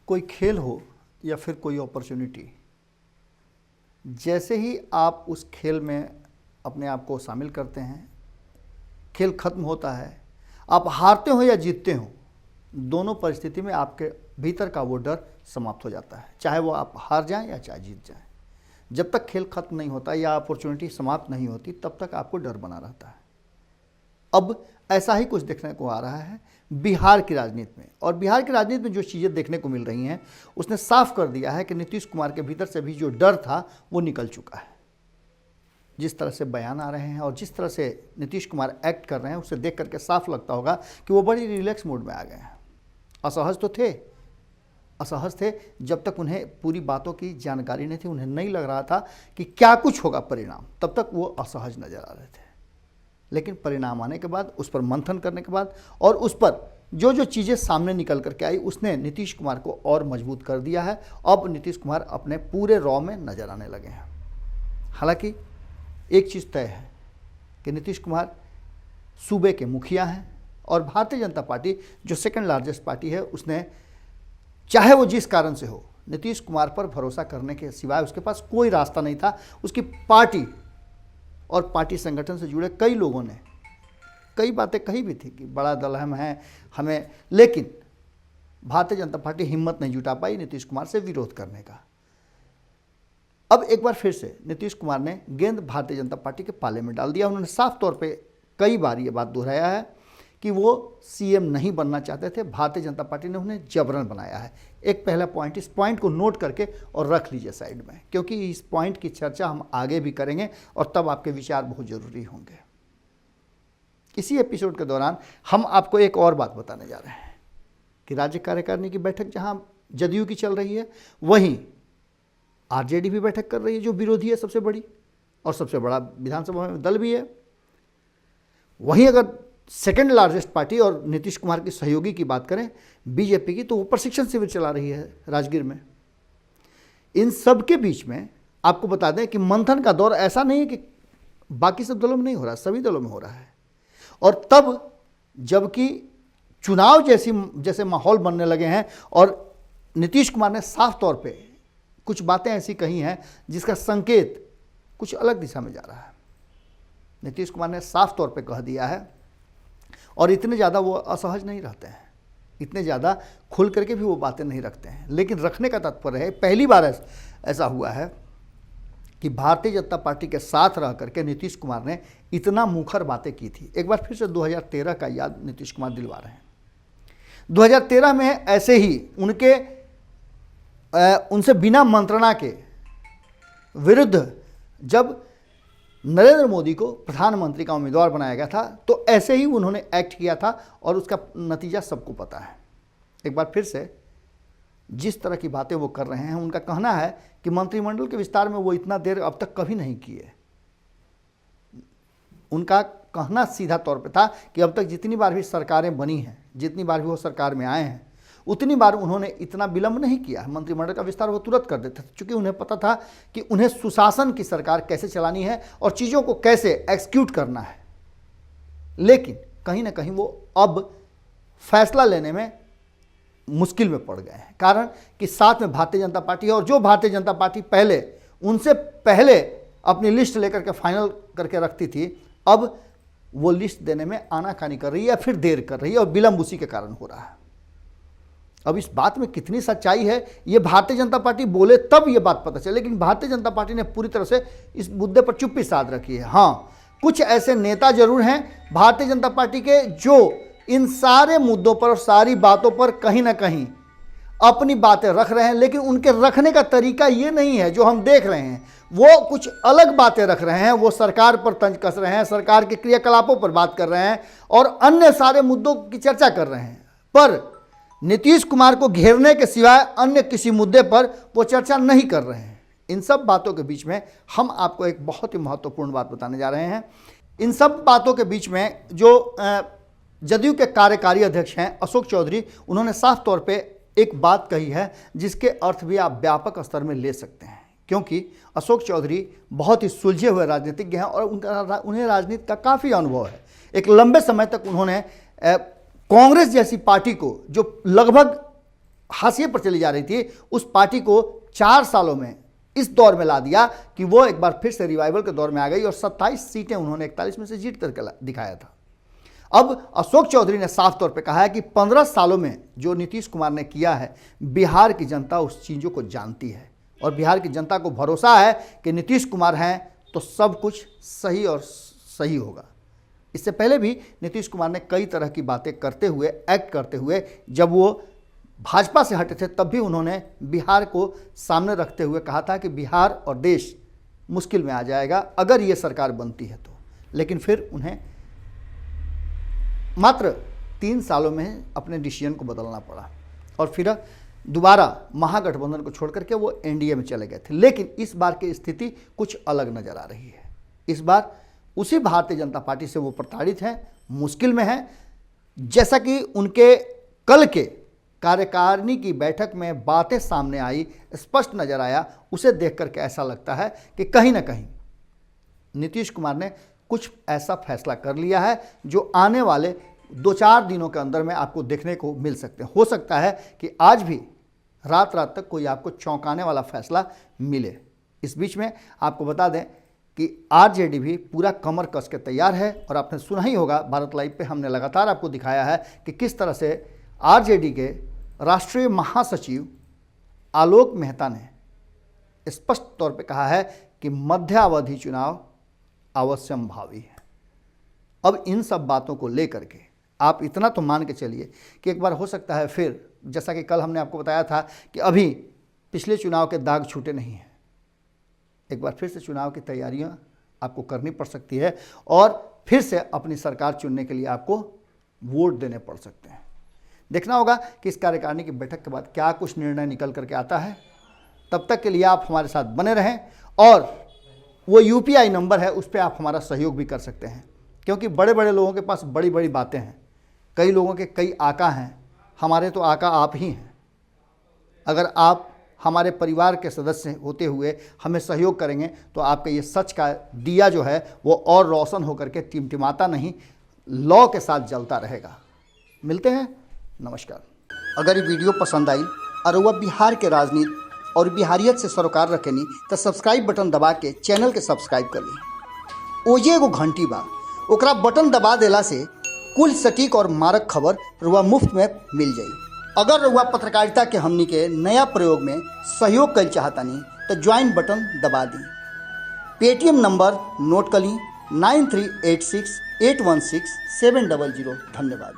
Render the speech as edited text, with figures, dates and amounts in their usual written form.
कोई खेल हो या फिर कोई अपॉर्चुनिटी, जैसे ही आप उस खेल में अपने आप को शामिल करते हैं, खेल खत्म होता है, आप हारते हो या जीतते हो, दोनों परिस्थिति में आपके भीतर का वो डर समाप्त हो जाता है, चाहे वो आप हार जाएं या चाहे जीत जाएं। जब तक खेल खत्म नहीं होता या अपॉर्चुनिटी समाप्त नहीं होती, तब तक आपको डर बना रहता है। अब ऐसा ही कुछ देखने को आ रहा है बिहार की राजनीति में, और बिहार की राजनीति में जो चीज़ें देखने को मिल रही हैं, उसने साफ कर दिया है कि नीतीश कुमार के भीतर से भी जो डर था वो निकल चुका है। जिस तरह से बयान आ रहे हैं और जिस तरह से नीतीश कुमार एक्ट कर रहे हैं, उसे देख करके साफ लगता होगा कि वो बड़ी रिलैक्स मोड में आ गए हैं। असहज तो थे, असहज थे जब तक उन्हें पूरी बातों की जानकारी नहीं थी, उन्हें नहीं लग रहा था कि क्या कुछ होगा परिणाम, तब तक वो असहज नजर आ रहे थे। लेकिन परिणाम आने के बाद, उस पर मंथन करने के बाद और उस पर जो जो चीज़ें सामने निकल करके आई, उसने नीतीश कुमार को और मजबूत कर दिया है। अब नीतीश कुमार अपने पूरे रॉ में नजर आने लगे हैं। हालांकि एक चीज़ तय है कि नीतीश कुमार सूबे के मुखिया हैं और भारतीय जनता पार्टी जो सेकंड लार्जेस्ट पार्टी है, उसने चाहे वो जिस कारण से हो, नीतीश कुमार पर भरोसा करने के सिवाय उसके पास कोई रास्ता नहीं था। उसकी पार्टी और पार्टी संगठन से जुड़े कई लोगों ने कई बातें कही भी थी कि बड़ा दल हम हैं हमें, लेकिन भारतीय जनता पार्टी हिम्मत नहीं जुटा पाई नीतीश कुमार से विरोध करने का। अब एक बार फिर से नीतीश कुमार ने गेंद भारतीय जनता पार्टी के पाले में डाल दिया। उन्होंने साफ तौर पे कई बार ये बात दोहराया है कि वो सीएम नहीं बनना चाहते थे, भारतीय जनता पार्टी ने उन्हें जबरन बनाया है। एक पहला पॉइंट, इस पॉइंट को नोट करके और रख लीजिए साइड में, क्योंकि इस पॉइंट की चर्चा हम आगे भी करेंगे और तब आपके विचार बहुत ज़रूरी होंगे। इसी एपिसोड के दौरान हम आपको एक और बात बताने जा रहे हैं कि राज्य कार्यकारिणी की बैठक जहां जदयू की चल रही है, वहीं आरजेडी भी बैठक कर रही है, जो विरोधी है सबसे बड़ी और सबसे बड़ा विधानसभा में दल भी है। वहीं अगर सेकंड लार्जेस्ट पार्टी और नीतीश कुमार की सहयोगी की बात करें बीजेपी की, तो वो प्रशिक्षण शिविर चला रही है राजगीर में। इन सब के बीच में आपको बता दें कि मंथन का दौर ऐसा नहीं है कि बाकी सब दलों में नहीं हो रहा, सभी दलों में हो रहा है। और तब जबकि चुनाव जैसे माहौल बनने लगे हैं और नीतीश कुमार ने साफ तौर पे कुछ बातें ऐसी कही हैं जिसका संकेत कुछ अलग दिशा में जा रहा है। नीतीश कुमार ने साफ तौर पे कह दिया है, और इतने ज़्यादा वो असहज नहीं रहते हैं, इतने ज़्यादा खुल करके भी वो बातें नहीं रखते हैं, लेकिन रखने का तात्पर्य है, पहली बार ऐसा हुआ है कि भारतीय जनता पार्टी के साथ रह करके नीतीश कुमार ने इतना मुखर बातें की थी। एक बार फिर से 2013 का याद नीतीश कुमार दिलवा रहे हैं। 2013 में ऐसे ही उनसे बिना मंत्रणा के विरुद्ध जब नरेंद्र मोदी को प्रधानमंत्री का उम्मीदवार बनाया गया था, तो ऐसे ही उन्होंने एक्ट किया था और उसका नतीजा सबको पता है। एक बार फिर से जिस तरह की बातें वो कर रहे हैं, उनका कहना है कि मंत्रिमंडल के विस्तार में वो इतना देर अब तक कभी नहीं किए। उनका कहना सीधा तौर पे था कि अब तक जितनी बार भी सरकारें बनी हैं, जितनी बार भी वो सरकार में आए हैं, उतनी बार उन्होंने इतना विलंब नहीं किया। मंत्रिमंडल का विस्तार वो तुरंत कर देते थे, क्योंकि उन्हें पता था कि उन्हें सुशासन की सरकार कैसे चलानी है और चीज़ों को कैसे एग्जीक्यूट करना है। लेकिन कहीं ना कहीं वो अब फैसला लेने में मुश्किल में पड़ गए हैं, कारण कि साथ में भारतीय जनता पार्टी है, और जो भारतीय जनता पार्टी पहले उनसे पहले अपनी लिस्ट लेकर के फाइनल करके रखती थी, अब वो लिस्ट देने में आनाकानी कर रही है या फिर देर कर रही है, और विलंब उसी के कारण हो रहा है। अब इस बात में कितनी सच्चाई है, ये भारतीय जनता पार्टी बोले तब ये बात पता चले, लेकिन भारतीय जनता पार्टी ने पूरी तरह से इस मुद्दे पर चुप्पी साध रखी है। हाँ, कुछ ऐसे नेता जरूर हैं भारतीय जनता पार्टी के जो इन सारे मुद्दों पर और सारी बातों पर कहीं ना कहीं अपनी बातें रख रहे हैं, लेकिन उनके रखने का तरीका ये नहीं है जो हम देख रहे हैं। वो कुछ अलग बातें रख रहे हैं, वो सरकार पर तंज कस रहे हैं, सरकार के क्रियाकलापों पर बात कर रहे हैं और अन्य सारे मुद्दों की चर्चा कर रहे हैं, पर नीतीश कुमार को घेरने के सिवाय अन्य किसी मुद्दे पर वो चर्चा नहीं कर रहे हैं। इन सब बातों के बीच में हम आपको एक बहुत ही महत्वपूर्ण बात बताने जा रहे हैं। इन सब बातों के बीच में जो जदयू के कार्यकारी अध्यक्ष हैं अशोक चौधरी, उन्होंने साफ तौर पे एक बात कही है जिसके अर्थ भी आप व्यापक स्तर में ले सकते हैं, क्योंकि अशोक चौधरी बहुत ही सुलझे हुए राजनीतिज्ञ हैं और उन्हें राजनीति का काफ़ी अनुभव है। एक लंबे समय तक उन्होंने कांग्रेस जैसी पार्टी को, जो लगभग हाशिए पर चली जा रही थी, उस पार्टी को 4 सालों में इस दौर में ला दिया कि वो एक बार फिर से रिवाइवल के दौर में आ गई और 27 सीटें उन्होंने 41 में से जीत करके दिखाया था। अब अशोक चौधरी ने साफ तौर पे कहा है कि 15 सालों में जो नीतीश कुमार ने किया है, बिहार की जनता उस चीज़ों को जानती है और बिहार की जनता को भरोसा है कि नीतीश कुमार हैं तो सब कुछ सही और सही होगा। इससे पहले भी नीतीश कुमार ने कई तरह की बातें करते हुए, एक्ट करते हुए, जब वो भाजपा से हटे थे तब भी उन्होंने बिहार को सामने रखते हुए कहा था कि बिहार और देश मुश्किल में आ जाएगा अगर ये सरकार बनती है तो। लेकिन फिर उन्हें मात्र 3 सालों में अपने डिसीजन को बदलना पड़ा और फिर दोबारा महागठबंधन को छोड़ करके वो एनडीए में चले गए थे। लेकिन इस बार की स्थिति कुछ अलग नजर आ रही है। इस बार उसी भारतीय जनता पार्टी से वो प्रताड़ित हैं, मुश्किल में हैं। जैसा कि उनके कल के कार्यकारिणी की बैठक में बातें सामने आई, स्पष्ट नजर आया, उसे देख करके ऐसा लगता है कि कहीं ना कहीं नीतीश कुमार ने कुछ ऐसा फैसला कर लिया है जो आने वाले 2-4 दिनों के अंदर में आपको देखने को मिल सकते हैं। हो सकता है कि आज भी रात रात तक कोई आपको चौंकाने वाला फैसला मिले। इस बीच में आपको बता दें कि आरजेडी भी पूरा कमर कस के तैयार है और आपने सुना ही होगा, भारत लाइव पे हमने लगातार आपको दिखाया है कि किस तरह से आरजेडी के राष्ट्रीय महासचिव आलोक मेहता ने स्पष्ट तौर पे कहा है कि मध्यावधि चुनाव अवश्यंभावी है। अब इन सब बातों को लेकर के आप इतना तो मान के चलिए कि एक बार हो सकता है फिर, जैसा कि कल हमने आपको बताया था कि अभी पिछले चुनाव के दाग छूटे नहीं हैं, एक बार फिर से चुनाव की तैयारियां आपको करनी पड़ सकती है और फिर से अपनी सरकार चुनने के लिए आपको वोट देने पड़ सकते हैं। देखना होगा कि इस कार्यकारिणी की बैठक के बाद क्या कुछ निर्णय निकल करके आता है। तब तक के लिए आप हमारे साथ बने रहें और वो यूपीआई नंबर है, उस पर आप हमारा सहयोग भी कर सकते हैं, क्योंकि बड़े बड़े लोगों के पास बड़ी बड़ी बातें हैं। कई लोगों के कई आका हैं, हमारे तो आका आप ही हैं। अगर आप हमारे परिवार के सदस्य होते हुए हमें सहयोग करेंगे तो आपका ये सच का दिया जो है वो और रोशन होकर के टिमटिमाता नहीं, लौ के साथ जलता रहेगा। मिलते हैं, नमस्कार। अगर ये वीडियो पसंद आई और वह बिहार के राजनीति और बिहारियत से सरोकार रखेनी तो सब्सक्राइब बटन दबा के चैनल के सब्सक्राइब कर ली। ओजे एगो घंटी बा, ओकरा बटन दबा देला से कुल सटीक और मारक खबर रुआ मुफ्त में मिल जाई। अगर रुआ पत्रकारिता के हमनी के नया प्रयोग में सहयोग कर चाहतानी तो ज्वाइन बटन दबा दी। पेटीएम नंबर नोट कर ली 9386816700। धन्यवाद।